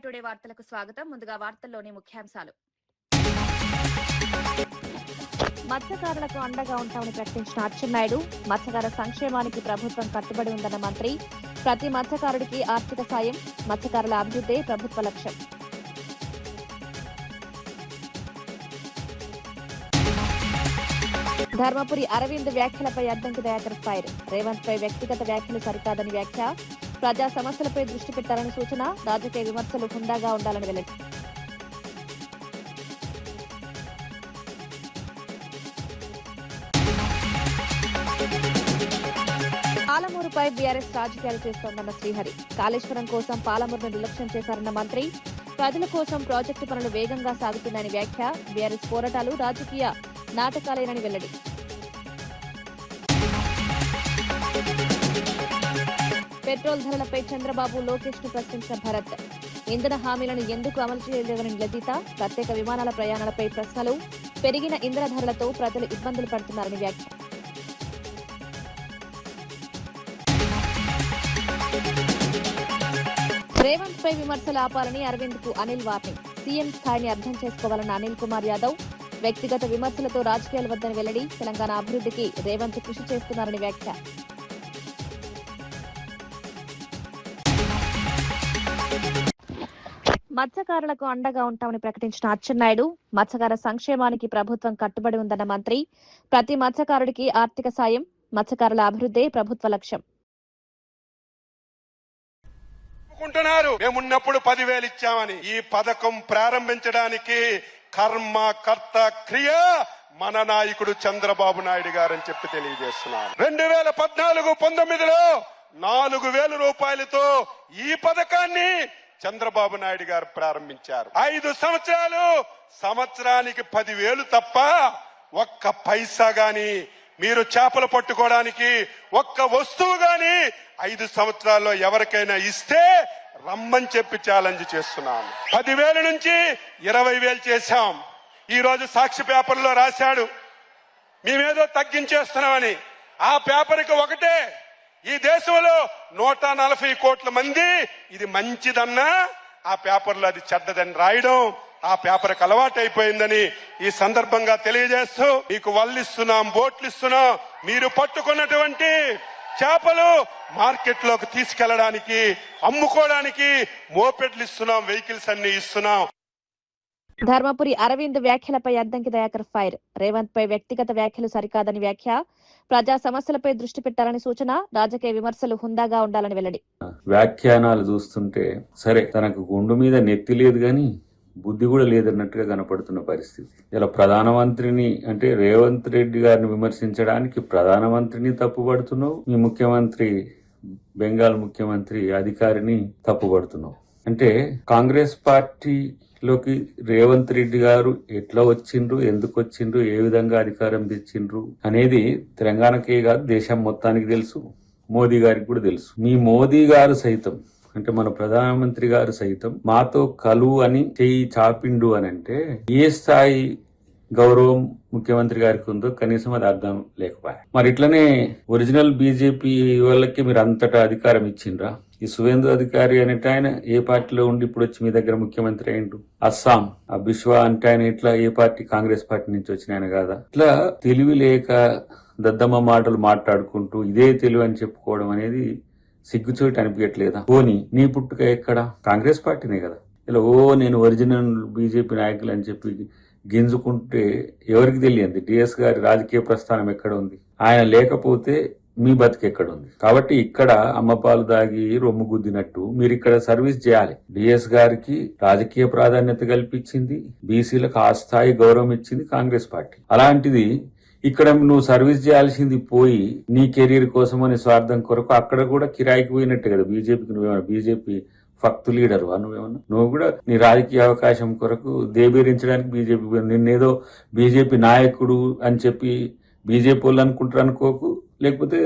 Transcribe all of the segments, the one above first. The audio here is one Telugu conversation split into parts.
టుడే వార్తలకు స్వాగతం. ముందుగా వార్తల్లోని ముఖ్యాంశాలు. మత్స్యకారులకు అండగా ఉంటామని ప్రకటించిన అచ్చెన్నాయుడు, మత్స్యకార సంక్షేమానికి ప్రభుత్వం కట్టుబడి ఉందన్న మంత్రి. ప్రతి మత్స్యకారుడికి ఆర్థిక సాయం, మత్స్యకారుల అభివృద్ధే ప్రభుత్వ లక్ష్యం. ధర్మపురి అరవింద్ వ్యాఖ్యలపై అద్దంకి దయాకర్ ఫైర్. రేవంత్ పై వ్యక్తిగత వ్యాఖ్యలు సరికాదని వ్యాఖ్య. ప్రజా సమస్యలపై దృష్టి పెట్టాలని సూచన. రాజకీయ విమర్శలు హుందాగా ఉండాలని వెల్లడి. పాలమూరుపై బీఆర్ఎస్ రాజకీయాలు చేస్తోందన్న శ్రీహరి. కాళేశ్వరం కోసం పాలమూరును నిర్లక్ష్యం చేశారన్న మంత్రి. ప్రజల కోసం ప్రాజెక్టు పనులు వేగంగా సాగుతున్నాయని వ్యాఖ్య. బీఆర్ఎస్ పోరాటాలు రాజకీయ నాటకాలేనని వెల్లడి. పెట్రోల్ ధరలపై చంద్రబాబు, లోకేష్ ను ప్రశ్నించిన భరత్. ఇంధన హామీలను ఎందుకు అమలు చేయలేదని నిలదీత. ప్రత్యేక విమానాల ప్రయాణాలపై ప్రశ్నలు. పెరిగిన ఇంధన ధరలతో ప్రజలు ఇబ్బందులు పడుతున్నారని వ్యాఖ్య. రేవంత్ పై విమర్శలు ఆపాలని అరవింద్ కు అనిల్ వార్నింగ్. సీఎం స్థాయిని అర్థం చేసుకోవాలన్న అనిల్ కుమార్ యాదవ్. వ్యక్తిగత విమర్శలతో రాజకీయాలు వద్దని వెల్లడి. తెలంగాణ అభివృద్ధికి రేవంత్ కృషి చేస్తున్నారని వ్యాఖ్య. మత్స్యకారులకు అండగా ఉంటామని ప్రకటించిన అచ్చెన్నాయుడు, మత్స్యకార సంక్షేమానికి ప్రభుత్వం కట్టుబడి ఉందన్న మంత్రి. ప్రతి మత్స్యకారుడికి ఆర్థిక సాయం, మత్స్యకారుల అభివృద్ధే ప్రభుత్వ లక్ష్యం. మేమున్నప్పుడు 10,000 ఇచ్చామని. ఈ పథకం ప్రారంభించడానికి కర్మ కర్త క్రియ మన నాయకుడు చంద్రబాబు నాయుడు గారని చెప్పి తెలియజేస్తున్నారు. 2014-19లో 4,000 రూపాయలతో ఈ పథకాన్ని చంద్రబాబు నాయుడు గారు ప్రారంభించారు. 5 సంవత్సరాలు, సంవత్సరానికి 10,000 తప్ప ఒక్క పైసా గాని, మీరు చేపలు పట్టుకోవడానికి ఒక్క వస్తువు గాని 5 సంవత్సరాల్లో ఎవరికైనా ఇస్తే రమ్మని చెప్పి ఛాలెంజ్ చేస్తున్నాం. 10,000 నుంచి 20,000 చేశాం. ఈ రోజు సాక్షి పేపర్లో రాశాడు మేమేదో తగ్గించేస్తున్నామని. ఆ పేపర్కి ఒకటే, ఈ దేశంలో 140 కోట్ల మంది ఇది మంచిదన్నా ఆ పేపర్లో అది చెడ్డదని రాయడం ఆ పేపర్కి అలవాటు అయిపోయిందని ఈ సందర్భంగా తెలియజేస్తూ, మీకు వల్లు ఇస్తున్నాం, బోట్లు ఇస్తున్నాం, మీరు పట్టుకున్నటువంటి చేపలు మార్కెట్ లోకి తీసుకెళ్లడానికి, అమ్ముకోవడానికి మోపెడ్లు ఇస్తున్నాం, వెహికల్స్ అన్ని ఇస్తున్నాం. ధర్మపురి అరవింద్ వ్యాఖ్యలపై అద్దంకి దయాకర్ ఫైర్. రేవంత్ పై వ్యక్తిగత వ్యాఖ్యలు సరికాదని వ్యాఖ్య. ప్రజా సమస్యలపై దృష్టి పెట్టాలని సూచన. రాజకీయ విమర్శలు హుందాగా ఉండాలని వెల్లడి. వ్యాఖ్యానాలు చూస్తుంటే సరే, తనకు గుండు మీద నెత్తి లేదు గాని బుద్ధి కూడా లేదన్నట్టుగా కనపడుతున్న పరిస్థితి. ఇలా ప్రధానమంత్రిని అంటే రేవంత్ రెడ్డి గారిని విమర్శించడానికి ప్రధానమంత్రిని తప్పుపడుతున్నావు, మీ ముఖ్యమంత్రి బెంగాల్ ముఖ్యమంత్రి అధికారిని తప్పుపడుతున్నావు. అంటే కాంగ్రెస్ పార్టీలోకి రేవంత్ రెడ్డి గారు ఎట్లా వచ్చిండ్రు, ఎందుకు వచ్చిండ్రు, ఏ విధంగా అధికారం తెచ్చిండ్రు అనేది తెలంగాణకే కాదు దేశం మొత్తానికి తెలుసు, మోదీ గారికి కూడా తెలుసు. మీ మోదీ గారు సైతం అంటే మన ప్రధానమంత్రి గారు సైతం మాతో కలువు అని చెయ్యి చాపిండు అని అంటే ఏ స్థాయి గౌరవం ముఖ్యమంత్రి గారికి ఉందో కనీసం అది అర్థం లేకపోయా. మరి ఇట్లనే ఒరిజినల్ బీజేపీ వాళ్ళకి మీరు అంతటా అధికారం ఇచ్చిండ్రా? ఈ సువేందు అధికారి అనేట ఆయన ఏ పార్టీలో ఉండి ఇప్పుడు వచ్చి మీ దగ్గర ముఖ్యమంత్రి అయిండు? అస్సాం ఆ బిశ్వా అంటే ఆయన ఇట్లా ఏ పార్టీ? కాంగ్రెస్ పార్టీ నుంచి వచ్చిన ఆయన కాదా? ఇట్లా తెలివి లేక దద్దమ్మ మాటలు మాట్లాడుకుంటూ ఇదే తెలివి అని చెప్పుకోవడం అనేది సిగ్గుచోటి అనిపించట్లేదా? పోనీ నీ పుట్టుక ఎక్కడ? కాంగ్రెస్ పార్టీనే కదా. ఇలా నేను ఒరిజినల్ బీజేపీ నాయకులు అని చెప్పి గింజుకుంటే ఎవరికి తెలియంది డిఎస్ గారి రాజకీయ ప్రస్థానం ఎక్కడ ఉంది? ఆయన లేకపోతే మీ బతికి ఎక్కడ ఉంది? కాబట్టి ఇక్కడ అమ్మపాలు దాగి రొమ్ము గుద్దినట్టు మీరు ఇక్కడ సర్వీస్ చేయాలి. డిఎస్ గారికి రాజకీయ ప్రాధాన్యత కల్పించింది, బీసీలకు ఆ స్థాయి గౌరవం ఇచ్చింది కాంగ్రెస్ పార్టీ. అలాంటిది ఇక్కడ నువ్వు సర్వీస్ చేయాల్సింది పోయి నీ కెరీర్ కోసం అని స్వార్థం కొరకు అక్కడ కూడా కిరాయికి పోయినట్టే కదా బీజేపీకి. నువ్వేమన్నా బీజేపీ ఫక్తు లీడర్ వా? నువ్వు కూడా నీ రాజకీయ అవకాశం కొరకు దేబీరించడానికి బీజేపీ నిన్నేదో బీజేపీ నాయకుడు అని చెప్పి బీజేపీ వాళ్ళు అనుకుంటారు అనుకోకు, లేకపోతే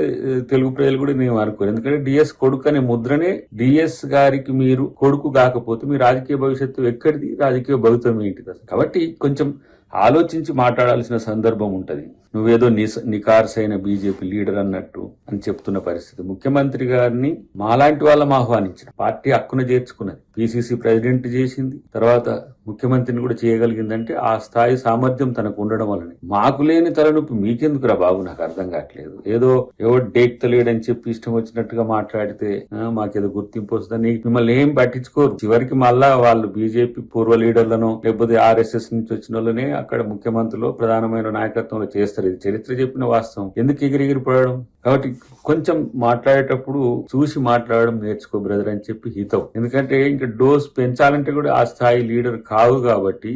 తెలుగు ప్రజలు కూడా నేను అనుకోరు. ఎందుకంటే డిఎస్ కొడుకు అనే ముద్రనే, డిఎస్ గారికి మీరు కొడుకు కాకపోతే మీ రాజకీయ భవిష్యత్తు ఎక్కడిది? రాజకీయ భవితం ఏంటిది? కాబట్టి కొంచెం ఆలోచించి మాట్లాడాల్సిన సందర్భం ఉంటది. నువ్వేదో నికార్సైన బీజేపీ లీడర్ అన్నట్టు అని చెప్తున్న పరిస్థితి. ముఖ్యమంత్రి గారిని మాలాంటి వాళ్ళం ఆహ్వానించిన పార్టీ హక్కున చేర్చుకున్నది, పిసిసి ప్రెసిడెంట్ చేసింది, తర్వాత ముఖ్యమంత్రిని కూడా చేయగలిగిందంటే ఆ స్థాయి సామర్థ్యం తనకు ఉండడం వల్లనే. మాకు లేని తలనొప్పి మీకెందుకురా బాబు, నాకు అర్థం కావట్లేదు. ఏదో ఎవరు డేక్తలేడని చెప్పి ఇష్టం వచ్చినట్టుగా మాట్లాడితే మాకేదో గుర్తింపు వస్తుందని మిమ్మల్ని ఏం పట్టించుకోరు. చివరికి మళ్ళా వాళ్ళు బీజేపీ పూర్వ లీడర్లను లేకపోతే ఆర్ఎస్ఎస్ నుంచి వచ్చిన వాళ్ళనే అక్కడ ముఖ్యమంత్రిలో ప్రధానమైన నాయకత్వంలో చేస్తారు. ఇది చరిత్ర చెప్పిన వాస్తవం. ఎందుకు ఎగిరిగిరిపడడం? కాబట్టి కొంచెం మాట్లాడేటప్పుడు చూసి మాట్లాడడం నేర్చుకో బ్రదర్ అని చెప్పి హితవు. ఎందుకంటే ఇంకా డోస్ పెంచాలంటే కూడా ఆ స్థాయి లీడర్ కావు. కాబట్టి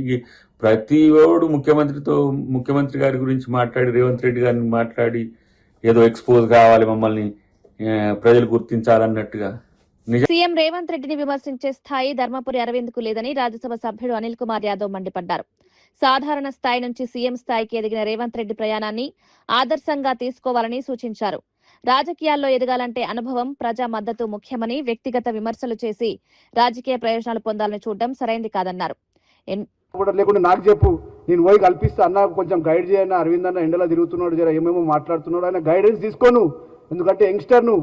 ప్రతి ఓడు ముఖ్యమంత్రి గారి గురించి మాట్లాడి, రేవంత్ రెడ్డి గారిని మాట్లాడి ఏదో ఎక్స్పోజ్ కావాలి, మమ్మల్ని ప్రజలు గుర్తించాలన్నట్టుగా. సీఎం రేవంత్ రెడ్డిని విమర్శించే స్థాయి ధర్మపురి అరవింద్ కు లేదని రాజ్యసభ సభ్యుడు అనిల్ కుమార్ యాదవ్ మండిపడ్డారు. సాధారణ స్థాయి నుంచి సీఎం స్థాయికి ఎదిగిన రేవంత్ రెడ్డి ప్రయాణాన్ని ఆదర్శంగా తీసుకోవాలని సూచించారు. రాజకీయాల్లో ఎదగాలంటే అనుభవం, ప్రజా మద్దతు ముఖ్యమని, వ్యక్తిగత విమర్శలు చేసి రాజకీయ ప్రయోజనాలు పొందాలని చూడడం సరైంది కాదన్నారు. లేకుండా నాకు చెప్పు, నేను పోయి కల్పిస్తా అన్న, కొంచెం గైడ్ చేయన్న. అరవింద్ అన్న ఎండలో తిరుగుతున్నాడు, జర ఏమేమో మాట్లాడుతున్నాడు, ఆయన గైడెన్స్ తీసుకోను. ఎందుకంటే యంగ్స్టర్ ను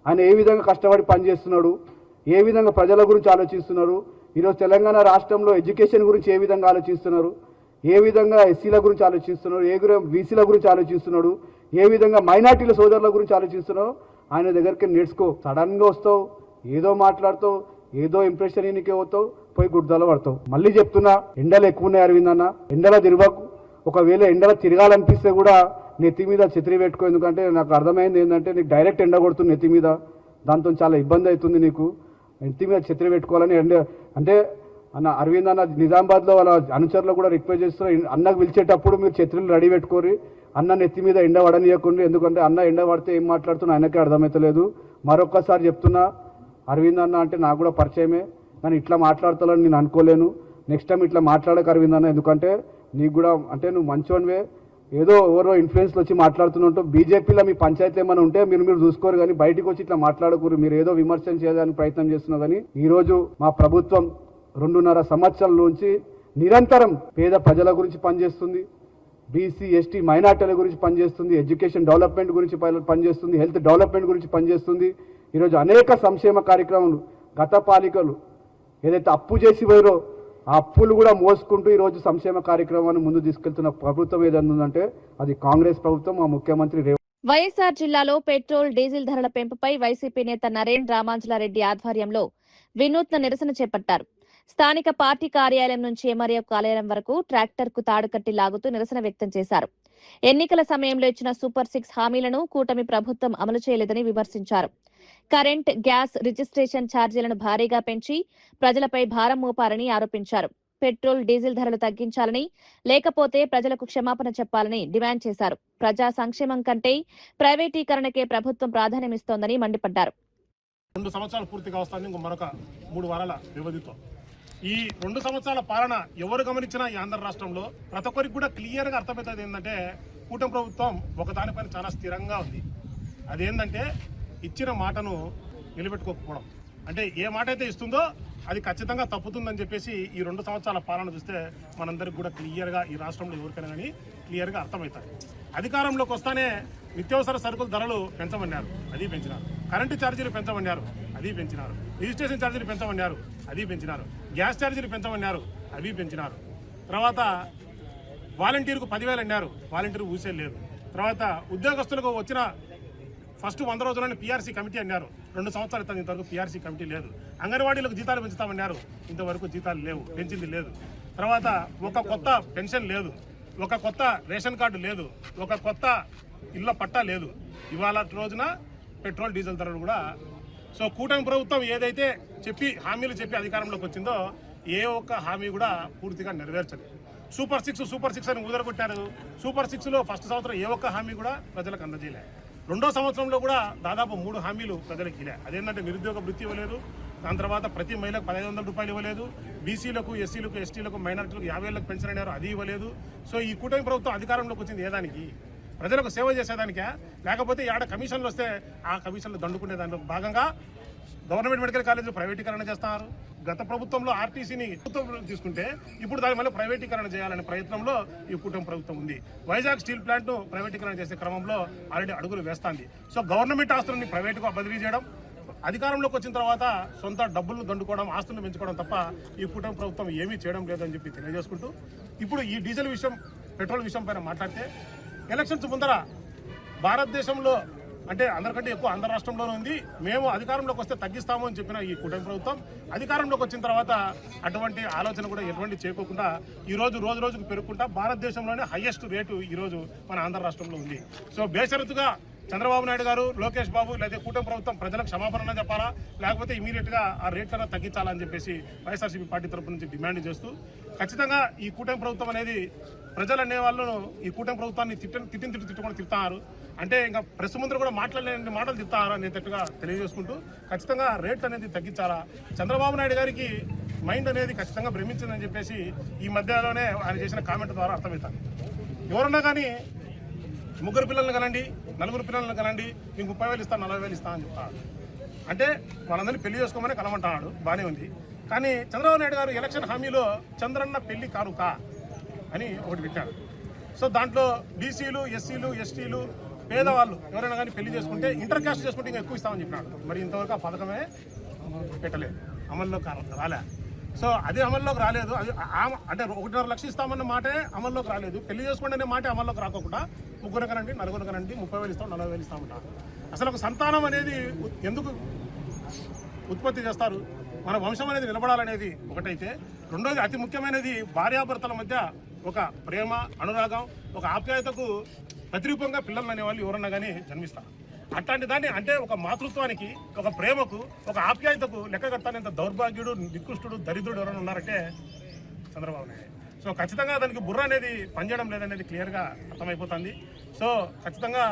ఆయన ఏ విధంగా కష్టపడి పనిచేస్తున్నాడు, ఏ విధంగా ప్రజల గురించి ఆలోచిస్తున్నారు, ఈరోజు తెలంగాణ రాష్ట్రంలో ఎడ్యుకేషన్ గురించి ఏ విధంగా ఆలోచిస్తున్నారు, ఏ విధంగా ఎస్సీల గురించి ఆలోచిస్తున్నారు, బీసీల గురించి ఆలోచిస్తున్నాడు, ఏ విధంగా మైనార్టీల సోదరుల గురించి ఆలోచిస్తున్నారో ఆయన దగ్గరికి నేర్చుకో. సడన్ గా వస్తావు, ఏదో మాట్లాడుతావు, ఏదో ఇంప్రెషన్ ఇనికే పోతావు, పోయి గుడ్డలో పడతావు. మళ్ళీ చెప్తున్నా, ఎండలు ఎక్కువ ఉన్నాయి అరవింద్ అన్న, ఎండలో తిరగకు. ఒకవేళ ఎండలో తిరగాలనిపిస్తే కూడా నెత్తి మీద ఛత్రి పెట్టుకో. ఎందుకంటే నాకు అర్థమైంది ఏంటంటే నీకు డైరెక్ట్ ఎండ కొడుతుంది నెత్తి మీద, దాంతో చాలా ఇబ్బంది అవుతుంది నీకు. నెత్తి మీద ఛత్రి పెట్టుకోవాలని అంటే అన్న అరవింద్ అన్న నిజామాబాద్లో వాళ్ళ అనుచరులు కూడా రిక్వెస్ట్ చేస్తున్నారు, అన్నకు పిలిచేటప్పుడు మీరు ఛత్రిలు రెడీ పెట్టుకోరి, అన్న నెత్తి మీద ఎండ పడనీయకుండా. ఎందుకంటే అన్న ఎండ పడితే ఏం మాట్లాడుతున్నా ఆయనకే అర్థమవుతలేదు. మరొక్కసారి చెప్తున్నా, అరవింద్ అన్న అంటే నాకు కూడా పరిచయమే, కానీ ఇట్లా మాట్లాడతానని నేను అనుకోలేను. నెక్స్ట్ టైం ఇట్లా మాట్లాడక అరవింద్ అన్న, ఎందుకంటే నీకు కూడా అంటే నువ్వు మంచోనివే, ఏదో ఎవరో ఇన్ఫ్లుయెన్స్లో వచ్చి మాట్లాడుతున్నట్టు. బీజేపీలో మీ పంచాయతీ ఏమైనా ఉంటే మీరు చూసుకోరు, కానీ బయటకు వచ్చి ఇట్లా మాట్లాడకూరు. మీరు ఏదో విమర్శన చేయడానికి ప్రయత్నం చేస్తున్నదని. ఈరోజు మా ప్రభుత్వం 2.5 సంవత్సరాల నుంచి నిరంతరం పేద ప్రజల గురించి పనిచేస్తుంది, బీసీ ఎస్టీ మైనార్టీల గురించి పనిచేస్తుంది, ఎడ్యుకేషన్ డెవలప్మెంట్ గురించి పనిచేస్తుంది, హెల్త్ డెవలప్మెంట్ గురించి పనిచేస్తుంది. ఈరోజు అనేక సంక్షేమ కార్యక్రమాలు గత పాలికలు ఏదైతే అప్పు చేసి పోయారో ఆ అప్పులు కూడా మోసుకుంటూ ఈరోజు సంక్షేమ కార్యక్రమాన్ని ముందు తీసుకెళ్తున్న ప్రభుత్వం ఏదైనా ఉందంటే అది కాంగ్రెస్ ప్రభుత్వం, మా ముఖ్యమంత్రి. వైఎస్ఆర్ జిల్లాలో పెట్రోల్, డీజిల్ ధరల పెంపుపై వైసీపీ నేత నరేన్ రామాంజలారెడ్డి ఆధ్వర్యంలో వినూత్న నిరసన చేపట్టారు. స్థానిక పార్టీ కార్యాలయం నుంచి ఎంఆర్ఎఫ్ కార్యాలయం వరకు ట్రాక్టర్ కు తాడు కట్టి లాగుతూ నిరసన వ్యక్తం చేశారు. ఎన్నికల సమయంలో ఇచ్చిన సూపర్ 6 హామీలను కూటమి ప్రభుత్వం అమలు చేయలేదని విమర్శించారు. కరెంట్, గ్యాస్ రిజిస్ట్రేషన్ ఛార్జీలను భారీగా పెంచి ప్రజలపై భారం మోపారని ఆరోపించారు. పెట్రోల్, డీజిల్ ధరలు తగ్గించాలని, లేకపోతే ప్రజలకు క్షమాపణ చెప్పాలని డిమాండ్ చేశారు. ప్రజా సంక్షేమం కంటే ప్రైవేటీకరణకే ప్రభుత్వం ప్రాధాన్యమిస్తోందని మండిపడ్డారు. 2 సంవత్సరాలు పూర్తిగా వస్తుంది, ఇంకో మరొక 3 వారాల వ్యవధితో. ఈ 2 సంవత్సరాల పాలన ఎవరు గమనించినా ఈ ఆంధ్ర రాష్ట్రంలో ప్రతి ఒక్కరికి కూడా క్లియర్ గా అర్థమవుతుంది ఏంటంటే కూటమి ప్రభుత్వం ఒకదానిపైన చాలా స్థిరంగా ఉంది. అదేంటంటే ఇచ్చిన మాటను నిలబెట్టుకోకపోవడం. అంటే ఏ మాట అయితే ఇస్తుందో అది ఖచ్చితంగా తప్పుతుందని చెప్పేసి ఈ 2 సంవత్సరాల పాలన చూస్తే మనందరికి కూడా క్లియర్గా ఈ రాష్ట్రంలో ఎవరికైనా కానీ క్లియర్గా అర్థమవుతాయి. అధికారంలోకి వస్తానే నిత్యావసర సరుకుల ధరలు పెంచమన్నారు, అది పెంచినారు. కరెంటు ఛార్జీలు పెంచమన్నారు, అది పెంచినారు. రిజిస్ట్రేషన్ ఛార్జీలు పెంచమన్నారు, అది పెంచినారు. గ్యాస్ ఛార్జీలు పెంచమన్నారు, అవి పెంచినారు. తర్వాత వాలంటీర్కు 10,000 అన్నారు, వాలంటీర్ ఊసే లేదు. తర్వాత ఉద్యోగస్తులకు వచ్చిన ఫస్ట్ 100 రోజుల్లోనే పీఆర్సీ కమిటీ అన్నారు, 2 సంవత్సరాలు అవుతుంది, ఇంతవరకు పీఆర్సీ కమిటీ లేదు. అంగన్వాడీలకు జీతాలు పెంచుతామన్నారు, ఇంతవరకు జీతాలు లేవు, పెంచింది లేదు. తర్వాత ఒక కొత్త పెన్షన్ లేదు, ఒక కొత్త రేషన్ కార్డు లేదు, ఒక కొత్త ఇళ్ల పట్టా లేదు. ఇవాళ రోజున పెట్రోల్, డీజిల్ ధరలు కూడా. సో కూటమి ప్రభుత్వం ఏదైతే హామీలు చెప్పి అధికారంలోకి వచ్చిందో ఏ ఒక్క హామీ కూడా పూర్తిగా నెరవేర్చలేదు. సూపర్ 6 అని ఊదరగొట్టారు. సూపర్ 6లో ఫస్ట్ సంవత్సరం ఏ ఒక్క హామీ కూడా ప్రజలకు అందజేయలే. 2వ సంవత్సరంలో కూడా దాదాపు 3 హామీలు ప్రజలకు ఇలే. అదేంటంటే నిరుద్యోగ వృత్తి ఇవ్వలేదు, దాని తర్వాత ప్రతి మహిళకు 1,500 రూపాయలు ఇవ్వలేదు, బీసీలకు, ఎస్సీలకు, ఎస్టీలకు, మైనారిటీలకు 50,000 పెన్షన్ అన్నారు, అది ఇవ్వలేదు. సో ఈ కూటమి ప్రభుత్వం అధికారంలోకి వచ్చింది ఏదానికి? ప్రజలకు సేవ చేసేదానికే? లేకపోతే ఆడ కమిషన్లు వస్తే ఆ కమిషన్లు దండుకునే దానిలో భాగంగా గవర్నమెంట్ మెడికల్ కాలేజీలు ప్రైవేటీకరణ చేస్తున్నారు. గత ప్రభుత్వంలో ఆర్టీసీని తీసుకుంటే ఇప్పుడు దాన్ని మళ్ళీ ప్రైవేటీకరణ చేయాలనే ప్రయత్నంలో ఈ కూటమి ప్రభుత్వం ఉంది. వైజాగ్ స్టీల్ ప్లాంట్ ను ప్రైవేటీకరణ చేసే క్రమంలో ఆల్రెడీ అడుగులు వేస్తాంది. సో గవర్నమెంట్ ఆస్తులని ప్రైవేటుగా బదిలీ చేయడం, అధికారంలోకి వచ్చిన తర్వాత సొంత డబ్బులను దండుకోవడం, ఆస్తులను పెంచుకోవడం తప్ప ఈ కూటమి ప్రభుత్వం ఏమీ చేయడం లేదని చెప్పి తెలియజేసుకుంటూ, ఇప్పుడు ఈ డీజిల్ విషయం, పెట్రోల్ విషయం పైన మాట్లాడితే, ఎలక్షన్స్ ముందర భారతదేశంలో అంటే అందరికంటే ఎక్కువ ఆంధ్ర రాష్ట్రంలోనే ఉంది, మేము అధికారంలోకి వస్తే తగ్గిస్తాము అని చెప్పిన ఈ కూటమి ప్రభుత్వం అధికారంలోకి వచ్చిన తర్వాత అటువంటి ఆలోచన కూడా ఎటువంటి చేయకోకుండా ఈ రోజు రోజుకు పెరుగుకుంటా భారతదేశంలోనే హైయెస్ట్ రేటు ఈ రోజు మన ఆంధ్ర రాష్ట్రంలో ఉంది. సో బేషరతుగా చంద్రబాబు నాయుడు గారు, లోకేష్ బాబు లేదా కూటమి ప్రభుత్వం ప్రజలకు క్షమాపణ చెప్పాలా, లేకపోతే ఇమీడియట్ గా ఆ రేట్లను తగ్గించాలని చెప్పేసి వైఎస్ఆర్సీపీ పార్టీ తరఫు నుంచి డిమాండ్ చేస్తూ, ఖచ్చితంగా ఈ కూటమి ప్రభుత్వం అనేది ప్రజలు అనే వాళ్ళు ఈ కూటమి ప్రభుత్వాన్ని తిట్టుకొని తిప్పుతారు. అంటే ఇంకా ప్రెస్ ముందు కూడా మాట్లాడలేని మాటలు తిప్పుతారు అనేటట్టుగా తెలియజేసుకుంటూ, ఖచ్చితంగా రేట్లు అనేది తగ్గించాలా. చంద్రబాబు నాయుడు గారికి మైండ్ అనేది ఖచ్చితంగా భ్రమించిందని చెప్పేసి ఈ మధ్యలోనే ఆయన చేసిన కామెంట్ ద్వారా అర్థమవుతుంది. ఎవరన్నా కానీ ముగ్గురు పిల్లల్ని కనండి, నలుగురు పిల్లల్ని కనండి, మీకు 30,000 ఇస్తాను, 40,000 ఇస్తాను అని చెప్తాడు. అంటే వాళ్ళందరినీ పెళ్లి చేసుకోమని కలమంటున్నాడు, బాగానే ఉంది. కానీ చంద్రబాబు నాయుడు గారు ఎలక్షన్ హామీలో చంద్రన్న పెళ్లి కానుక అని ఒకటి పెట్టాడు. సో దాంట్లో బీసీలు, ఎస్సీలు, ఎస్టీలు, పేదవాళ్ళు ఎవరైనా కానీ పెళ్లి చేసుకుంటే ఇంటర్ కాస్ట్ చేసుకుంటే ఇంకా ఎక్కువ ఇస్తామని చెప్పినాడు. మరి ఇంతవరకు ఆ పథకమే పెట్టలేదు, అమల్లోకి రాలే. సో అది అమల్లోకి రాలేదు. అది అంటే 1.5 లక్షలు ఇస్తామన్న మాటే అమల్లోకి రాలేదు. పెళ్లి చేసుకోండి అనే మాట అమల్లోకి రాకుండా ముగ్గురు కనండి, నలుగురు కనండి, 30,000 ఇస్తాం, 40,000 ఇస్తామంట. అసలు ఒక సంతానం అనేది ఎందుకు ఉత్పత్తి చేస్తారు? మన వంశం అనేది నిలబడాలనేది ఒకటైతే, రెండోది అతి ముఖ్యమైనది భార్యాభర్తల మధ్య ఒక ప్రేమ, అనురాగం, ఒక ఆప్యాయతకు ప్రతిరూపంగా పిల్లలు అనేవాళ్ళు ఎవరన్నా కానీ జన్మిస్తారు. అట్లాంటి దాన్ని అంటే ఒక మాతృత్వానికి, ఒక ప్రేమకు, ఒక ఆప్యాయతకు లెక్క కట్టాలంత దౌర్భాగ్యుడు, నికృష్టుడు, దరిద్రుడు ఎవరైనా ఉన్నారంటే చంద్రబాబు నాయుడు. సో ఖచ్చితంగా దానికి బుర్ర అనేది పనిచేయడం లేదనేది క్లియర్గా అర్థమైపోతుంది. సో ఖచ్చితంగా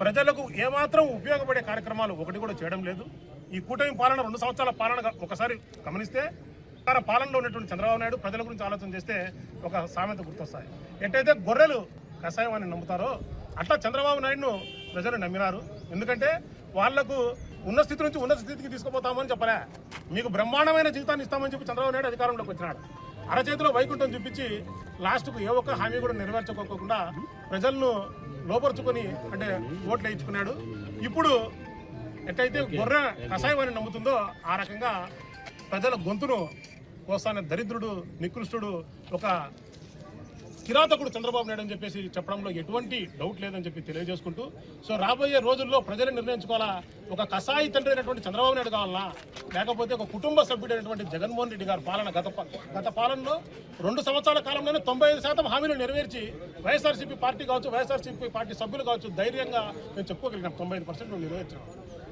ప్రజలకు ఏమాత్రం ఉపయోగపడే కార్యక్రమాలు ఒకటి కూడా చేయడం లేదు. ఈ కూటమి పాలన 2 సంవత్సరాల పాలన ఒకసారి గమనిస్తే, పాలనలో ఉన్నటువంటి చంద్రబాబు నాయుడు ప్రజల గురించి ఆలోచన చేస్తే ఒక సామెత గుర్తొస్తాయి. ఎట్టయితే గొర్రెలు కషాయం అని నమ్ముతారో అట్లా చంద్రబాబు నాయుడును ప్రజలు నమ్మినారు. ఎందుకంటే వాళ్లకు ఉన్న స్థితి నుంచి ఉన్నత స్థితికి తీసుకుపోతామని చెప్పలే, మీకు బ్రహ్మాండమైన జీవితాన్ని ఇస్తామని చెప్పి చంద్రబాబు నాయుడు అధికారంలోకి వచ్చినాడు. అరచేతిలో వైకుంఠం చూపించి లాస్ట్కు ఏ ఒక్క హామీ కూడా నెరవేర్చుకోకుండా ప్రజలను లోపరుచుకొని అంటే ఓట్లు వేయించుకున్నాడు. ఇప్పుడు ఎట్టయితే గొర్రె కషాయం అని నమ్ముతుందో ఆ రకంగా ప్రజల గొంతును కోస్తానే దరిద్రుడు, నికృష్టుడు, ఒక కిరాతకుడు చంద్రబాబు నాయుడు అని చెప్పేసి చెప్పడంలో ఎటువంటి డౌట్ లేదని చెప్పి తెలియజేసుకుంటూ, సో రాబోయే రోజుల్లో ప్రజలు నిర్ణయించుకోవాలా, ఒక కసాయి తండ్రి అయినటువంటి చంద్రబాబు నాయుడు కావాలా, లేకపోతే ఒక కుటుంబ సభ్యుడైనటువంటి జగన్మోహన్ రెడ్డి గారి పాలన. గత పాలనలో 2 సంవత్సరాల కాలంలోనే 95% హామీలు నెరవేర్చి వైఎస్ఆర్సీపీ పార్టీ కావచ్చు, వైఎస్ఆర్సీపీ పార్టీ సభ్యులు కావచ్చు, ధైర్యంగా మేము చెప్పుకోగలిగినాం 95% మేము నెరవేర్చాం.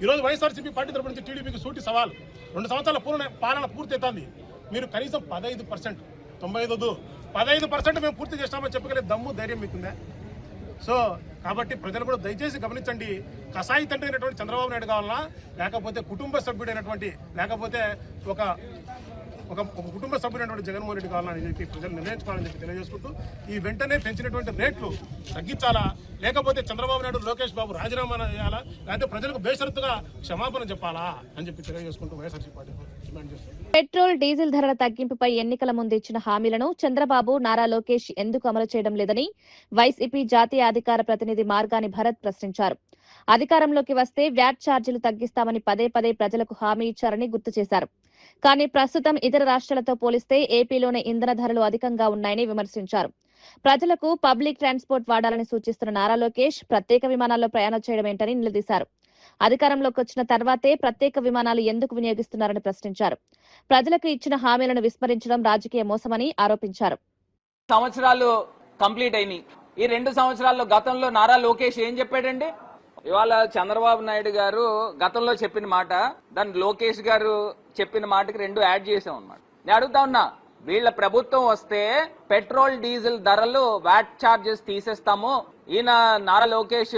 ఈరోజు వైఎస్ఆర్సీపీ పార్టీ తరపు నుంచి టీడీపీకి సూటి సవాల్, 2 సంవత్సరాల పాలన పూర్తి అవుతుంది, మీరు కనీసం 15%, 95% మేము పూర్తి చేస్తామని చెప్పగలిగే దమ్ము, ధైర్యం మీకుందా? సో కాబట్టి ప్రజలు కూడా దయచేసి గమనించండి, కసాయి తండ్రి అయినటువంటి చంద్రబాబు నాయుడు కావాలన్నా, లేకపోతే కుటుంబ సభ్యుడైనటువంటి, లేకపోతే ఒక కుటుంబ సభ్యుడైనటువంటి జగన్మోహన్ రెడ్డి కావాలని చెప్పి ప్రజలు నిర్ణయించుకోవాలని చెప్పి తెలియజేసుకుంటూ, ఈ వెంటనే పెంచినటువంటి రేట్లు తగ్గించాలా, లేకపోతే చంద్రబాబు నాయుడు, లోకేష్ బాబు రాజీనామా చేయాలా, లేకపోతే ప్రజలకు బేషరతుగా క్షమాపణ చెప్పాలా అని చెప్పి తెలియజేసుకుంటూ వైఎస్ఆర్సీపీ పార్టీ డిమాండ్ చేస్తుంది. పెట్రోల్, డీజిల్ ధరల తగ్గింపుపై ఎన్నికల ముందు ఇచ్చిన హామీలను చంద్రబాబు, నారా లోకేష్ ఎందుకు అమలు చేయడం లేదని వైసీపీ జాతీయ అధికార ప్రతినిధి మార్గాని భరత్ ప్రశ్నించారు. అధికారంలోకి వస్తే వ్యాట్ ఛార్జీలు తగ్గిస్తామని పదే ప్రజలకు హామీ ఇచ్చారని గుర్తు చేశారు. కానీ ప్రస్తుతం ఇతర రాష్ట్రాలతో పోలిస్తే ఏపీలోనే ఇంధన ధరలు అధికంగా ఉన్నాయని విమర్శించారు. ప్రజలకు పబ్లిక్ ట్రాన్స్పోర్ట్ వాడాలని సూచిస్తున్న నారా లోకేష్ ప్రత్యేక విమానాల్లో ప్రయాణం చేయడం ఏంటని నిలదీశారు. అధికారంలోకి వచ్చిన తర్వాతే ప్రత్యేక విమానాలు ఎందుకు వినియోగిస్తున్నారని ప్రశ్నించారు. ప్రజలకు ఇచ్చిన హామీలను విస్మరించడం రాజకీయ మోసమని ఆరోపించారు. సంవత్సరాలు కంప్లీట్ అయినాయి. ఈ 2 సంవత్సరాల్లో గతంలో నారా లోకేష్ ఏం చెప్పాడండి? ఇవాళ చంద్రబాబు నాయుడు గారు గతంలో చెప్పిన మాట, దాన్ని లోకేష్ గారు చెప్పిన మాటకి 2 యాడ్ చేసాం అన్నమాట. నేను అడుగుతా ఉన్నా, వీళ్ళ ప్రభుత్వం వస్తే పెట్రోల్, డీజిల్ ధరలు, వ్యాట్ ఛార్జెస్ తీసేస్తాము. ఈయన నారా లోకేష్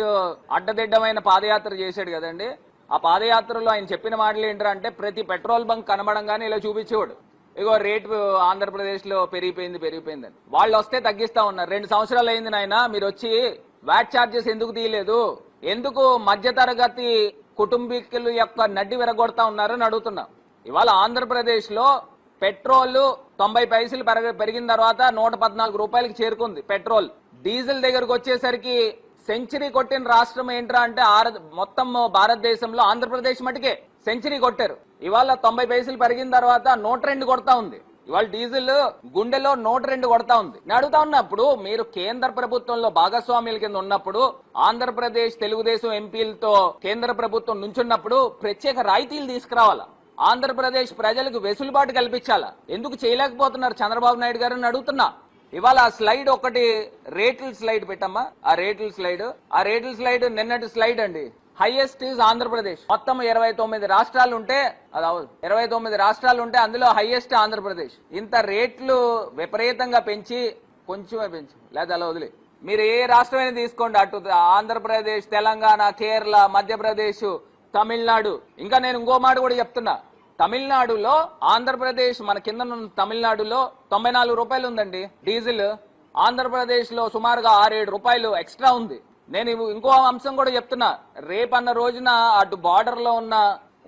అడ్డదిడ్డమైన పాదయాత్ర చేశాడు కదండి. ఆ పాదయాత్రలో ఆయన చెప్పిన మాటలు ఏంటంటే, ప్రతి పెట్రోల్ బంక్ కనబడంగానే ఇలా చూపించేవాడు, ఇగో రేటు ఆంధ్రప్రదేశ్ లో పెరిగిపోయిందని. వాళ్ళు వస్తే తగ్గిస్తా ఉన్నారు. 2 సంవత్సరాలు అయింది నాయన, మీరు వచ్చి వ్యాట్ ఛార్జెస్ ఎందుకు తీయలేదు? ఎందుకు మధ్యతరగతి కుటుంబీకుల యొక్క నడ్డి విరగొడతా ఉన్నారని అడుగుతున్నా. ఇవాళ ఆంధ్రప్రదేశ్ లో పెట్రోల్ 90 పైసలు పెరిగిన తర్వాత 114 రూపాయలకి చేరుకుంది పెట్రోల్. డీజిల్ దగ్గరకు వచ్చేసరికి సెంచరీ కొట్టిన రాష్ట్రం ఏంట్రా అంటే మొత్తం భారతదేశంలో ఆంధ్రప్రదేశ్ మటుకే సెంచరీ కొట్టారు. ఇవాళ 90 పైసలు పెరిగిన తర్వాత 102 కొడతా ఉంది. ఇవాళ డీజిల్ గుండెలో 102 కొడతా ఉంది. నేను అడుగుతా ఉన్నప్పుడు మీరు కేంద్ర ప్రభుత్వంలో భాగస్వామ్యుల కింద ఉన్నప్పుడు ఆంధ్రప్రదేశ్ తెలుగుదేశం ఎంపీలతో కేంద్ర ప్రభుత్వం నుంచున్నప్పుడు ప్రత్యేక రాయితీలు తీసుకురావాలా, ఆంధ్రప్రదేశ్ ప్రజలకు వెసులుబాటు కల్పించాలా, ఎందుకు చేయలేకపోతున్నారు చంద్రబాబు నాయుడు గారు అని అడుగుతున్నా. ఇవాళ ఆ స్లైడ్ ఒకటి రేట్ల స్లైడ్ పెట్టమ్మా. ఆ రేట్ల స్లైడ్ నిన్నటి స్లైడ్ అండి. Highest is Andhra Pradesh. మొత్తం 29 రాష్ట్రాలు ఉంటే అది 29 రాష్ట్రాలు ఉంటే అందులో హైయెస్ట్ ఆంధ్రప్రదేశ్. ఇంత రేట్లు విపరీతంగా పెంచి కొంచెమే పెంచి లేదా అలా వదిలే మీరు ఏ రాష్ట్రమైనా తీసుకోండి, అటు ఆంధ్రప్రదేశ్, తెలంగాణ, కేరళ, మధ్యప్రదేశ్, తమిళనాడు. ఇంకా నేను ఇంకో మాట కూడా చెప్తున్నా, తమిళనాడులో ఆంధ్రప్రదేశ్ మన కింద తమిళనాడులో 94 రూపాయలు ఉందండి డీజిల్. ఆంధ్రప్రదేశ్ లో సుమారుగా 6-7 రూపాయలు ఎక్స్ట్రా ఉంది. నేను ఇంకో అంశం కూడా చెప్తున్నా, రేపన్న రోజున అటు బార్డర్ లో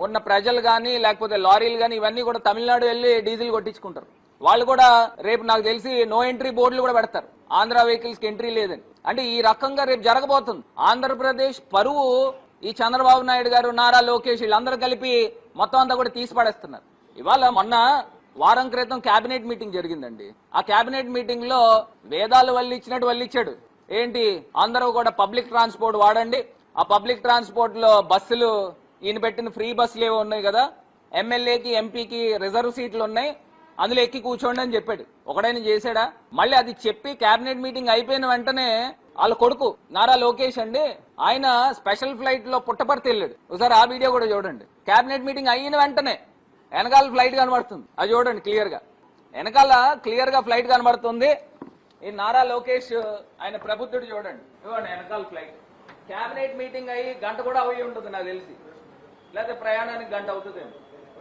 ఉన్న ప్రజలు గానీ లేకపోతే లారీలు గానీ ఇవన్నీ కూడా తమిళనాడు వెళ్లి డీజిల్ కొట్టించుకుంటారు. వాళ్ళు కూడా రేపు నాకు తెలిసి నో ఎంట్రీ బోర్డులు కూడా పెడతారు, ఆంధ్ర వెహికల్స్ కి ఎంట్రీ లేదని. అంటే ఈ రకంగా రేపు జరగబోతుంది. ఆంధ్రప్రదేశ్ పరువు ఈ చంద్రబాబు నాయుడు గారు, నారా లోకేష్ వీళ్ళందరూ కలిపి మొత్తం అంతా కూడా తీసి పడేస్తున్నారు. ఇవాళ మొన్న వారం క్రితం కేబినెట్ మీటింగ్ జరిగిందండి. ఆ కేబినెట్ మీటింగ్ లో వేదాలు వల్లిచ్చినట్టు వల్లిచ్చాడు. ఏంటి, అందరూ కూడా పబ్లిక్ ట్రాన్స్పోర్ట్ వాడండి, ఆ పబ్లిక్ ట్రాన్స్పోర్ట్ లో బస్సులు ఈయన పెట్టిన ఫ్రీ బస్సులు ఏవో ఉన్నాయి కదా, ఎమ్మెల్యేకి ఎంపీకి రిజర్వ్ సీట్లు ఉన్నాయి, అందులో ఎక్కి కూర్చోండి అని చెప్పాడు. ఒకడైనా చేశాడా? మళ్ళీ అది చెప్పి కేబినెట్ మీటింగ్ అయిపోయిన వెంటనే వాళ్ళ కొడుకు నారా లోకేష్ అండి, ఆయన స్పెషల్ ఫ్లైట్ లో పుట్టపర్తి వెళ్ళాడు. ఒకసారి ఆ వీడియో కూడా చూడండి. కేబినెట్ మీటింగ్ అయిన వెంటనే వెనకాల ఫ్లైట్ కనబడుతుంది, అది చూడండి క్లియర్ గా. వెనకాల క్లియర్ గా ఫ్లైట్ కనబడుతుంది. ఈ నారా లోకేష్ ఆయన ప్రబుద్ధుడు చూడండి, చూడండి వెనకాల ఫ్లైట్. కేబినెట్ మీటింగ్ అయ్యి గంట కూడా అవి ఉంటుంది నాకు తెలిసి, లేకపోతే ప్రయాణానికి గంట అవుతుంది.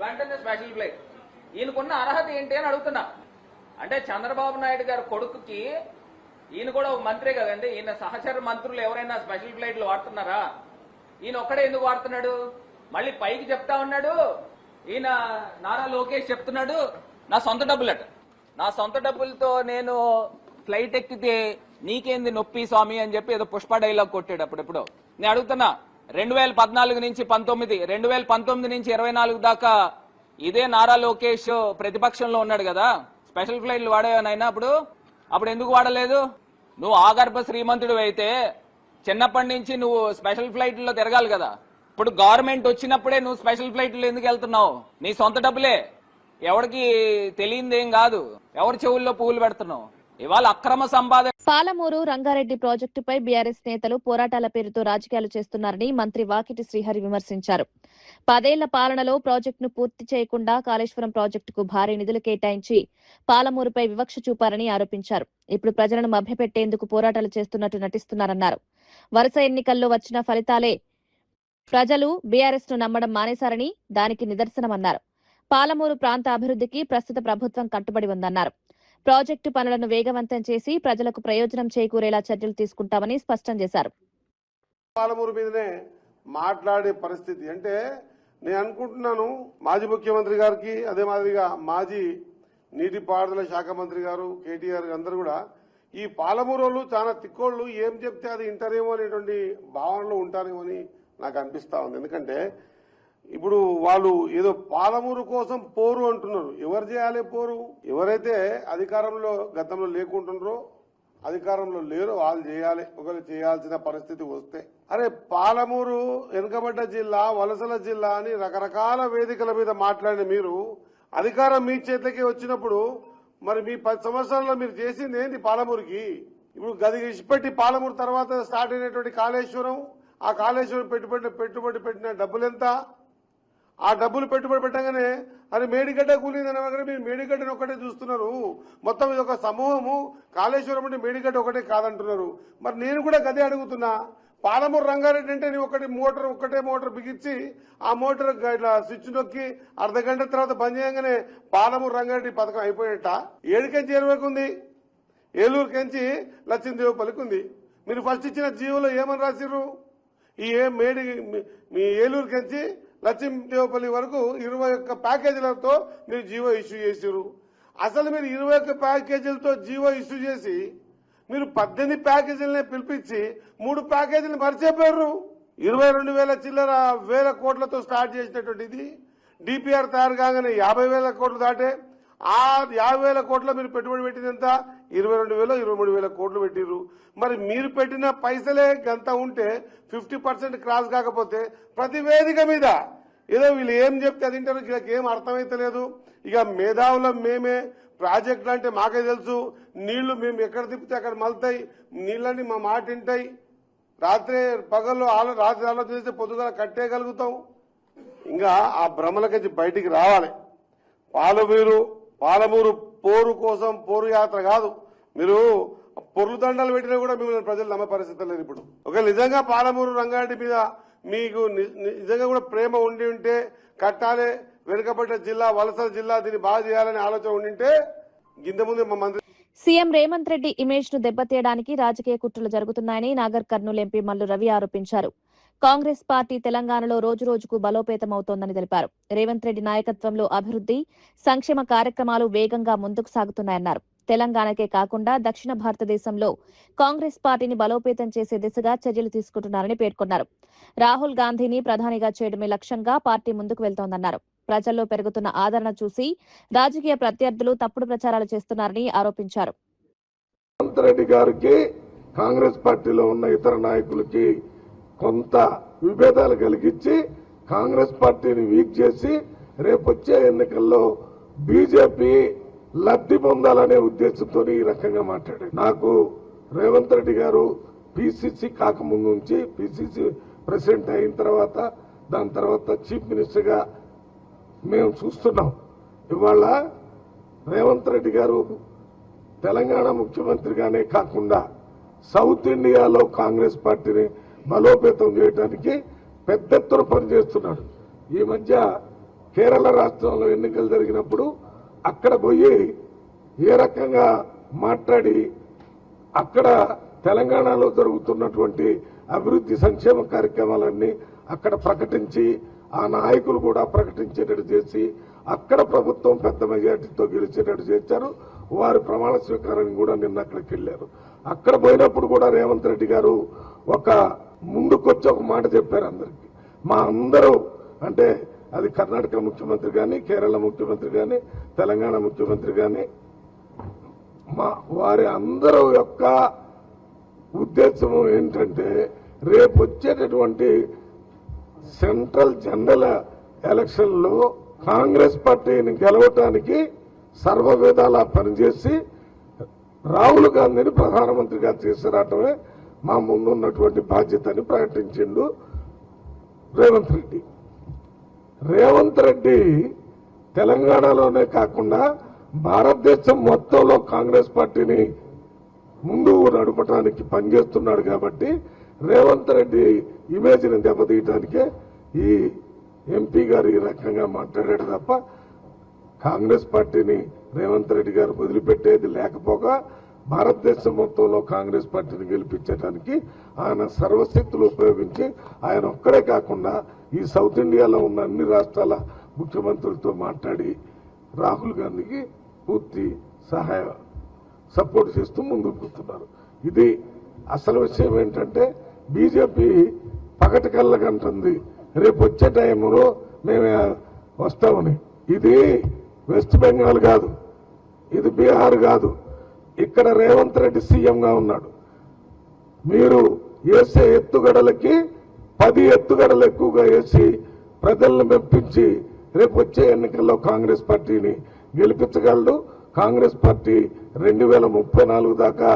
వెంటనే స్పెషల్ ఫ్లైట్. ఈయనకున్న అర్హత ఏంటి అని అడుగుతున్నా. అంటే చంద్రబాబు నాయుడు గారి కొడుకుకి, ఈయన కూడా ఒక మంత్రే కదండి, ఈయన సహచర మంత్రులు ఎవరైనా స్పెషల్ ఫ్లైట్లు వాడుతున్నారా? ఈయన ఒక్కడే ఎందుకు వాడుతున్నాడు? మళ్ళీ పైకి చెప్తా ఉన్నాడు ఈయన నారా లోకేష్, చెప్తున్నాడు నా సొంత డబ్బులట, నా సొంత డబ్బులతో నేను ఫ్లైట్ ఎక్కితే నీకేంది నొప్పి స్వామి అని చెప్పి ఏదో పుష్ప డైలాగ్ కొట్టాడు అప్పుడెప్పుడు. నేను అడుగుతున్నా, 2014 నుంచి 19, 2019 నుంచి 24 దాకా ఇదే నారా లోకేష్ ప్రతిపక్షంలో ఉన్నాడు కదా, స్పెషల్ ఫ్లైట్లు వాడేవనైనా అప్పుడు ఎందుకు వాడలేదు? నువ్వు ఆగర్భ శ్రీమంతుడు అయితే చిన్నప్పటి నుంచి నువ్వు స్పెషల్ ఫ్లైట్లో తిరగాలి కదా. ఇప్పుడు గవర్నమెంట్ వచ్చినప్పుడే నువ్వు స్పెషల్ ఫ్లైట్లో ఎందుకు వెళ్తున్నావు? నీ సొంత డబ్బులే, ఎవరికి తెలియందేం కాదు, ఎవరి చెవుల్లో పువ్వులు పెడుతున్నావు. ఇవాళ అక్రమ సంపాదన. పాలమూరు రంగారెడ్డి ప్రాజెక్టుపై బీఆర్ఎస్ నేతలు పోరాటాల పేరుతో రాజకీయాలు చేస్తున్నారని మంత్రి వాకిటి శ్రీహరి విమర్శించారు. 10 ఏళ్ల పాలనలో ప్రాజెక్టును పూర్తి చేయకుండా కాళేశ్వరం ప్రాజెక్టుకు భారీ నిధులు కేటాయించి పాలమూరుపై వివక్ష చూపారని ఆరోపించారు. ఇప్పుడు ప్రజలను మభ్యపెట్టేందుకు పోరాటాలు చేస్తున్నట్టు నటిస్తున్నారన్నారు. వరుస ఎన్నికల్లో వచ్చిన ఫలితాలే ప్రజలు బీఆర్ఎస్ ను నమ్మడం మానేశారని దానికి నిదర్శనమన్నారు. పాలమూరు ప్రాంత అభివృద్ధికి ప్రస్తుత ప్రభుత్వం కట్టుబడి ఉందన్నారు. ప్రాజెక్టు పనులను వేగవంతం చేసి ప్రజలకు ప్రయోజనం చేకూరేలా చర్యలు తీసుకుంటామని స్పష్టం చేశారు. పాలమూరు మీదనే మాట్లాడే పరిస్థితి అంటే నేను అనుకుంటున్నాను, మాజీ ముఖ్యమంత్రి గారికి అదే మాదిరిగా మాజీ నీటిపారుదల శాఖ మంత్రి గారు కేటీఆర్ అందరూ కూడా ఈ పాలమూరు వాళ్ళు చాలా తిక్కోళ్ళు, ఏం చెప్తే అది ఇంటారేమో అనేటువంటి భావనలో ఉంటారేమో అని నాకు అనిపిస్తా ఉంది. ఎందుకంటే ఇప్పుడు వాళ్ళు ఏదో పాలమూరు కోసం పోరు అంటున్నారు. ఎవరు చేయాలి పోరు? ఎవరైతే అధికారంలో గతంలో లేకుంటున్నారో, అధికారంలో లేరో వాళ్ళు చేయాలి. ఒకవేళ చేయాల్సిన పరిస్థితి వస్తే, అరే పాలమూరు వెనుకబడ్డ జిల్లా, వలసల జిల్లా అని రకరకాల వేదికల మీద మాట్లాడిన మీరు అధికారం మీ చేతికి వచ్చినప్పుడు మరి మీ 10 సంవత్సరాల్లో మీరు చేసింది ఏంది పాలమూరుకి? ఇప్పుడు గది ఇచ్చిపెట్టి పాలమూరు తర్వాత స్టార్ట్ అయినటువంటి కాళేశ్వరం, ఆ కాళేశ్వరం పెట్టుబడి పెట్టిన డబ్బులు ఎంత? ఆ డబ్బులు పెట్టుబడి పెట్టగానే అది మేడిగడ్డ కూలిందని మీరు మేడిగడ్డని ఒకటే చూస్తున్నారు. మొత్తం ఇది ఒక సమూహము. కాళేశ్వరం అంటే మేడిగడ్డ ఒకటే కాదంటున్నారు. మరి నేను కూడా గదే అడుగుతున్నా, పాలమూరు రంగారెడ్డి అంటే నీ ఒకటే మోటార్ బిగించి ఆ మోటార్ ఇట్లా స్విచ్ నొక్కి అర్ధగంట తర్వాత బంద్ చేయగానే పాలమూరు రంగారెడ్డి పథకం అయిపోయేట. ఏడుకెంచి ఏరువైకుంది, ఏలూరుకెంచి లక్ష్మీదేవి పలుకుంది. మీరు ఫస్ట్ ఇచ్చిన జీవోలో ఏమని రాసిర్రు? ఈ మీ ఏలూరుకి వచ్చి లక్ష్మీదేవపల్లి వరకు 21 ప్యాకేజీలతో మీరు జీవో ఇష్యూ చేసారు. అసలు మీరు 21 ప్యాకేజీలతో జీవో ఇష్యూ చేసి మీరు 18 ప్యాకేజీలనే పిలిపించి 3 ప్యాకేజీలు మర్చిపోయారు. 22,000 చిల్లర వేల కోట్లతో స్టార్ట్ చేసినటువంటిది డిపిఆర్ తయారు కాగానే 50,000 కోట్లు దాటే. ఆ 50,000 కోట్ల మీరు పెట్టుబడి పెట్టింది ఎంత? 22,000 23,000 కోట్లు పెట్టిర్రు. మరి మీరు పెట్టిన పైసలే గంత ఉంటే 50% క్రాస్ కాకపోతే ప్రతి వేదిక మీద ఏదో వీళ్ళు ఏం చెప్తే అది వింటారు, వీళ్ళకి ఏం అర్థమైతలేదు. ఇక మేధావులం మేమే, ప్రాజెక్టులు అంటే మాకే తెలుసు, నీళ్లు మేము ఎక్కడ తిప్పితే అక్కడ మలుతాయి, నీళ్ళని మా మాట వింటాయి, రాత్రి పగల్లో రాత్రి ఆలోచన చేస్తే పొద్దుగా కట్టేయగలుగుతాం. ఇంకా ఆ భ్రమలకి బయటికి రావాలి. పాలమూరు పోరు కోసం పోరు యాత్ర కాదు. మీరు పొర్లు దండాలు పెట్టినా కూడా మిమ్మల్ని ప్రజలు నమ్మే పరిస్థితి లేదు. ఇప్పుడు ఒకవేళ నిజంగా పాలమూరు రంగారెడ్డి మీద మీకు నిజంగా కూడా ప్రేమ ఉండి ఉంటే, కట్టాలే, వెనుకబడ్డ జిల్లా, వలసల జిల్లా, దీన్ని బాగా చేయాలనే ఆలోచన ఉండింటే ఇంత ముందు మా మంత్రి సీఎం రేవంత్ రెడ్డి ఇమేజ్ ను దెబ్బతీయడానికి రాజకీయ కుట్రలు జరుగుతున్నాయని నాగర్ కర్నూలు ఎంపీ మల్లు రవి ఆరోపించారు. కాంగ్రెస్ పార్టీ తెలంగాణలో రోజురోజుకు బలోపేతమవుతోందని తెలిపారు. రేవంత్ రెడ్డి నాయకత్వంలో అభివృద్ధి, సంక్షేమ కార్యక్రమాలు వేగంగా ముందుకు సాగుతున్నాయన్నారు. తెలంగాణకే కాకుండా దక్షిణ భారతదేశంలో కాంగ్రెస్ పార్టీని బలోపేతం చేసే దిశగా చర్యలు తీసుకుంటున్నారని పేర్కొన్నారు. రాహుల్ గాంధీని ప్రధానిగా చేయడమే లక్ష్యంగా పార్టీ ముందుకు వెళ్తోందన్నారు. ప్రజల్లో పెరుగుతున్న ఆదరణ చూసి రాజకీయ ప్రత్యర్థులు తప్పుడు ప్రచారాలు చేస్తున్నారని ఆరోపించారు. రేవంత్ రెడ్డి గారికి కాంగ్రెస్ పార్టీలో ఉన్న ఇతర నాయకులకి కొంత విభేదాలు కలిగించి కాంగ్రెస్ పార్టీని వీక్ చేసి రేపొచ్చే ఎన్నికల్లో బీజేపీ లబ్ధి పొందాలనే ఉద్దేశంతో ఈ రకంగా మాట్లాడారు. నాకు రేవంత్ రెడ్డి గారు పిసిసి కాకముందు నుంచి పిసిసి ప్రెసిడెంట్ అయిన తర్వాత, దాని తర్వాత చీఫ్ మినిస్టర్ గా మేము చూస్తున్నాం. ఇవాళ రేవంత్ రెడ్డి గారు తెలంగాణ ముఖ్యమంత్రిగానే కాకుండా సౌత్ ఇండియాలో కాంగ్రెస్ పార్టీని బలోపేతం చేయడానికి పెద్ద ఎత్తున పనిచేస్తున్నాడు. ఈ మధ్య కేరళ రాష్ట్రంలో ఎన్నికలు జరిగినప్పుడు అక్కడ పోయి ఏ రకంగా మాట్లాడి అక్కడ తెలంగాణలో జరుగుతున్నటువంటి అభివృద్ధి సంక్షేమ కార్యక్రమాలన్నీ అక్కడ ప్రకటించి, ఆ నాయకులు కూడా ప్రకటించేటట్టు చేసి అక్కడ ప్రభుత్వం పెద్ద మెజార్టీతో గెలిచేటట్టు చేశారు. వారి ప్రమాణ స్వీకారానికి కూడా నిన్న అక్కడికి వెళ్లారు. అక్కడ పోయినప్పుడు కూడా రేవంత్ రెడ్డి గారు ఒక ముందుకొచ్చి ఒక మాట చెప్పారు అందరికీ. మా అందరూ అంటే అది కర్ణాటక ముఖ్యమంత్రి కానీ, కేరళ ముఖ్యమంత్రి కానీ, తెలంగాణ ముఖ్యమంత్రి కానీ, వారి అందరూ యొక్క ఉద్దేశం ఏంటంటే రేపు వచ్చేటటువంటి సెంట్రల్ జనరల్ ఎలక్షన్ లో కాంగ్రెస్ పార్టీని గెలవటానికి సర్వ విధాలా పనిచేసి రాహుల్ గాంధీని ప్రధానమంత్రిగా తీసుకురావటమే మా ముందున్నటువంటి బాధ్యతని ప్రకటించిండు రేవంత్ రెడ్డి. రేవంత్ రెడ్డి తెలంగాణలోనే కాకుండా భారతదేశం మొత్తంలో కాంగ్రెస్ పార్టీని ముందుకు నడపడానికి పనిచేస్తున్నాడు. కాబట్టి రేవంత్ రెడ్డి ఇమేజ్ ని దెబ్బతీయడానికే ఈ ఎంపీ గారు ఈ రకంగా మాట్లాడాడు తప్ప కాంగ్రెస్ పార్టీని రేవంత్ రెడ్డి గారు వదిలిపెట్టేది లేకపోగా భారతదేశం మొత్తంలో కాంగ్రెస్ పార్టీని గెలిపించడానికి ఆయన సర్వశక్తులు ఉపయోగించి ఆయన ఒక్కడే కాకుండా ఈ సౌత్ ఇండియాలో ఉన్న అన్ని రాష్ట్రాల ముఖ్యమంత్రులతో మాట్లాడి రాహుల్ గాంధీకి పూర్తి సపోర్ట్ చేస్తూ ముందుకు పోతున్నారు. ఇది అసలు విషయం ఏంటంటే బీజేపీ పగటి కళ్ళకంటుంది రేపు వచ్చే టైంలో మేమే వస్తామని. ఇది వెస్ట్ బెంగాల్ కాదు, ఇది బీహార్ కాదు. ఇక్కడ రేవంత్ రెడ్డి సీఎంగా ఉన్నాడు. మీరు వేసే ఎత్తుగడలకి 10 ఎత్తుగడలు ఎక్కువగా వేసి ప్రజలను మెప్పించి రేపు వచ్చే ఎన్నికల్లో కాంగ్రెస్ పార్టీని గెలిపించగలడు. కాంగ్రెస్ పార్టీ 2034 దాకా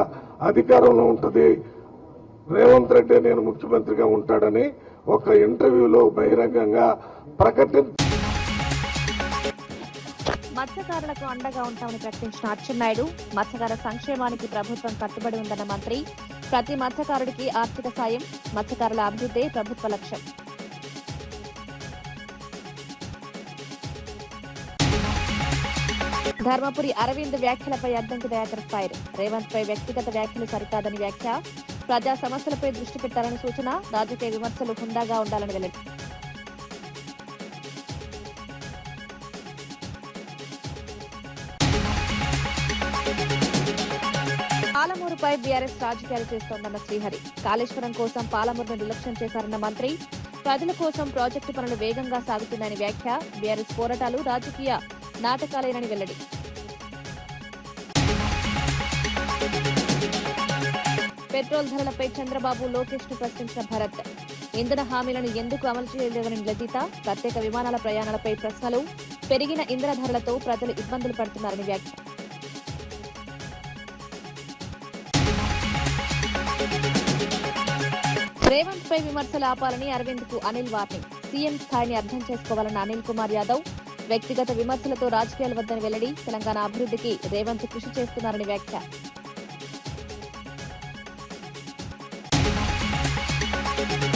అధికారంలో ఉంటుంది. రేవంత్ రెడ్డి నేను ముఖ్యమంత్రిగా ఉంటాడని ఒక ఇంటర్వ్యూలో బహిరంగంగా మత్స్యకారులకు అండగా ఉంటామని ప్రకటించిన అచ్చెన్నాయుడు, మత్స్యకార సంక్షేమానికి ప్రభుత్వం కట్టుబడి ఉందన్న మంత్రి. ప్రతి మత్స్యకారుడికి ఆర్థిక సాయం, మత్స్యకారుల అభివృద్ధి ప్రభుత్వ లక్ష్యం. ధర్మపురి అరవింద్ వ్యాఖ్యలపై అద్దంకి దయాకర్ ఫైర్. రేవంత్ పై వ్యక్తిగత వ్యాఖ్యలు సరికాదని వ్యాఖ్య. ప్రజా సమస్యలపై దృష్టి పెట్టాలని సూచన. రాజకీయ విమర్శలు హుందాగా ఉండాలని వెల్లడి. పాలమూరుపై బీఆర్ఎస్ రాజకీయాలు చేస్తోందన్న శ్రీహరి. కాళేశ్వరం కోసం పాలమూరును నిర్లక్ష్యం చేశారన్న మంత్రి. ప్రజల కోసం ప్రాజెక్టు పనులు వేగంగా సాగుతుందని వ్యాఖ్య. బీఆర్ఎస్ పోరాటాలు రాజకీయ నాటకాలేనని వెల్లడి. పెట్రోల్ ధరలపై చంద్రబాబు, లోకేష్ ను ప్రశ్నించిన భరత్. ఇంధన హామీలను ఎందుకు అమలు చేయలేదని లలిత. ప్రత్యేక విమానాల ప్రయాణాలపై ప్రశ్నలు. పెరిగిన ఇంధన ధరలతో ప్రజలు ఇబ్బందులు పడుతున్నారని వ్యాఖ్య. రేవంత్ పై విమర్శలు ఆపాలని అరవింద్ కు అనిల్ వార్నింగ్. సీఎం స్థాయిని అర్థం చేసుకోవాలన్న అనిల్ కుమార్ యాదవ్. వ్యక్తిగత విమర్శలతో రాజకీయాలు వద్దని వెల్లడి. తెలంగాణ అభివృద్ధికి రేవంత్ కృషి చేస్తున్నారని వ్యాఖ్య.